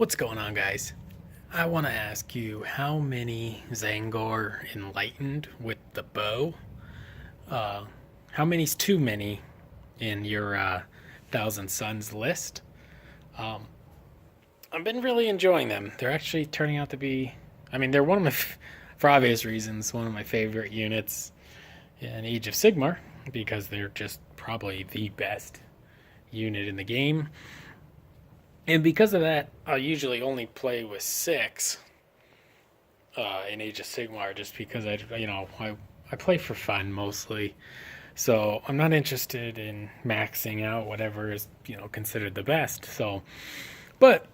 What's going on, guys? I want to ask you how many Tzaangor enlightened with the bow? Uh, how many's too many in your Thousand Suns list? Um, I've been really enjoying them. They're actually turning out to be, they're one of my, for obvious reasons, one of my favorite units in Age of Sigmar because they're just probably the best unit in the game. And because of that, I usually only play with six in Age of Sigmar, just because I play for fun mostly. So I'm not interested in maxing out whatever is considered the best. But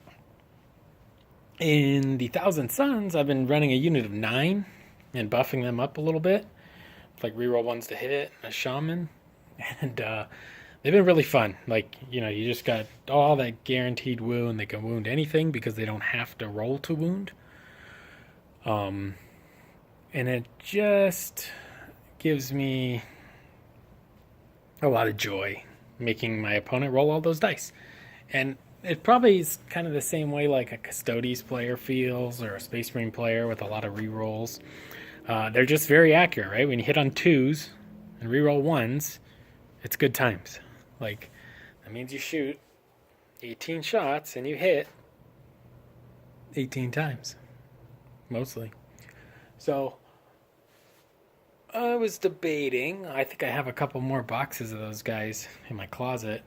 in the Thousand Suns, I've been running a unit of 9 and buffing them up a little bit, like reroll ones to hit, a shaman, and they've been really fun. You just got all that guaranteed wound. They can wound anything because they don't have to roll to wound. And it just gives me a lot of joy making my opponent roll all those dice. And it probably is kind of the same way like a Custodes player feels or a Space Marine player with a lot of rerolls. They're just very accurate, right? When you hit on 2s and reroll 1s, it's good times. That means you shoot 18 shots and you hit 18 times, mostly. So I was debating. I think I have a couple more boxes of those guys in my closet.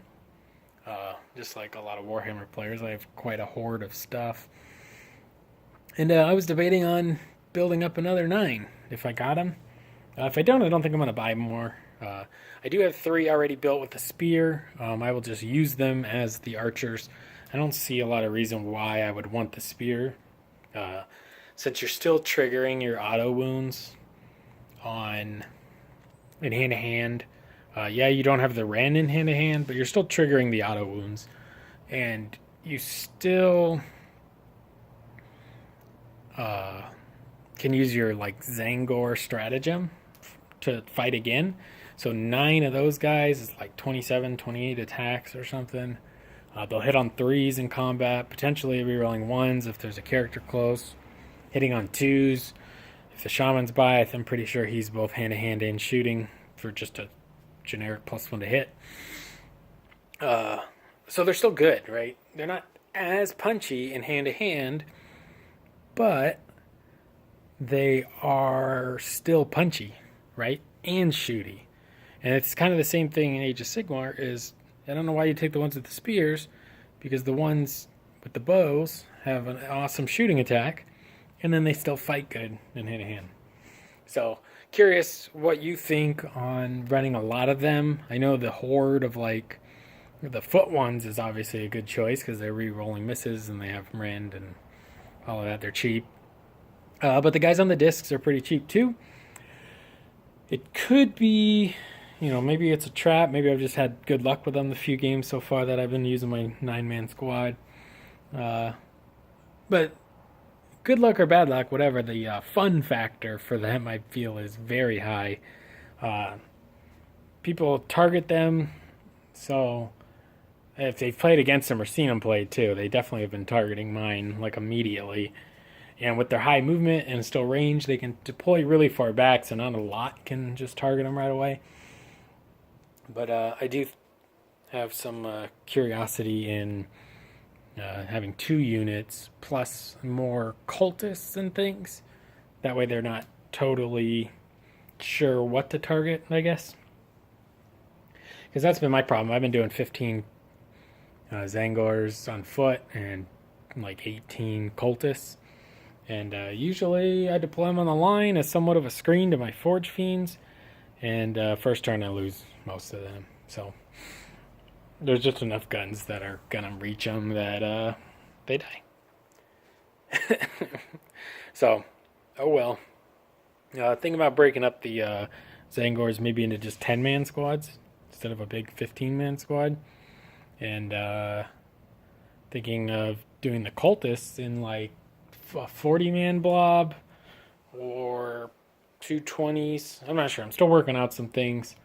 Just like a lot of Warhammer players, I have quite a hoard of stuff. And I was debating on building up another 9 if I got them. If I don't think I'm going to buy more. I do have 3 already built with the spear. I will just use them as the archers. I don't see a lot of reason why I would want the spear. Since you're still triggering your auto wounds in hand-to-hand. You don't have the Ren in hand-to-hand, but you're still triggering the auto wounds. And you still can use your Tzaangor stratagem to fight again. So 9 of those guys is 27, 28 attacks or something. They'll hit on 3s in combat, potentially rerolling 1s if there's a character close. Hitting on 2s. If the shaman's by, I'm pretty sure he's both hand-to-hand and shooting for just a generic +1 to hit. So they're still good, right? They're not as punchy in hand-to-hand, but they are still punchy, right? And shooty. And it's kind of the same thing in Age of Sigmar is, I don't know why you take the ones with the spears, because the ones with the bows have an awesome shooting attack, and then they still fight good in hand-to-hand. So, curious what you think on running a lot of them. I know the horde of the foot ones is obviously a good choice because they're re-rolling misses and they have rend and all of that. They're cheap. But the guys on the discs are pretty cheap too. It could be, maybe it's a trap. Maybe I've just had good luck with them the few games so far that I've been using my 9-man squad. But good luck or bad luck, whatever, the fun factor for them I feel is very high. People target them, so if they've played against them or seen them play too, they definitely have been targeting mine immediately. And with their high movement and still range, they can deploy really far back, so not a lot can just target them right away. But I do have some curiosity in having 2 units plus more cultists and things. That way they're not totally sure what to target, I guess. Because that's been my problem. I've been doing 15 Tzaangors on foot and 18 cultists. And usually I deploy them on the line as somewhat of a screen to my Forge Fiends. And first turn I lose most of them. So there's just enough guns that are going to reach them that they die. So, oh well. Think about breaking up the Tzaangors maybe into just 10-man squads instead of a big 15-man squad. And thinking of doing the cultists in a 40-man blob or 220s. I'm not sure. I'm still working out some things.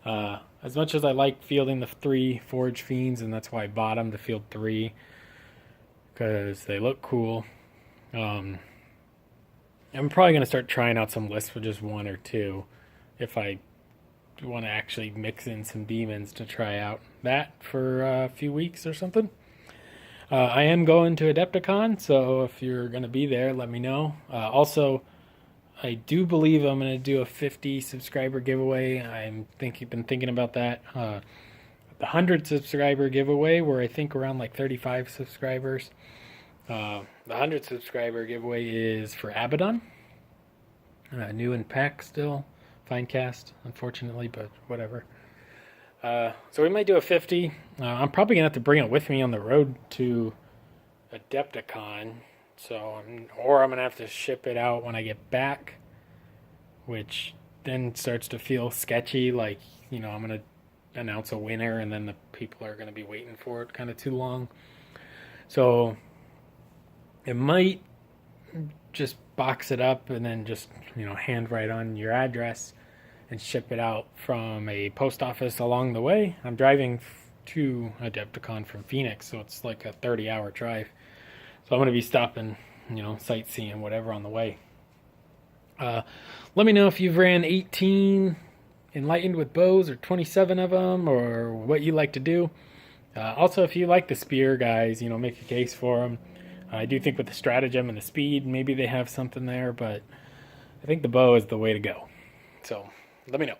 As much as I like fielding the 3 Forge Fiends, and that's why I bought them to field 3, because they look cool. I'm probably going to start trying out some lists with just one or two if I want to actually mix in some demons to try out that for a few weeks or something. I am going to Adepticon, so if you're going to be there, let me know. Also, I do believe I'm going to do a 50 subscriber giveaway. Been thinking about that. The 100 subscriber giveaway, where I think around like 35 subscribers. The 100 subscriber giveaway is for Abaddon. New in pack still. Fine cast, unfortunately, but whatever. So we might do a 50. I'm probably going to have to bring it with me on the road to Adepticon. Or I'm going to have to ship it out when I get back, which then starts to feel sketchy. Like, I'm going to announce a winner and then the people are going to be waiting for it kind of too long. So it might just box it up and then just, handwrite on your address and ship it out from a post office along the way. I'm driving to Adepticon from Phoenix, so it's like a 30-hour drive. So I'm going to be stopping, sightseeing, whatever on the way. Let me know if you've ran 18 Enlightened with bows or 27 of them, or what you like to do. Also, if you like the spear guys, make a case for them. I do think with the stratagem and the speed, maybe they have something there, but I think the bow is the way to go. So let me know.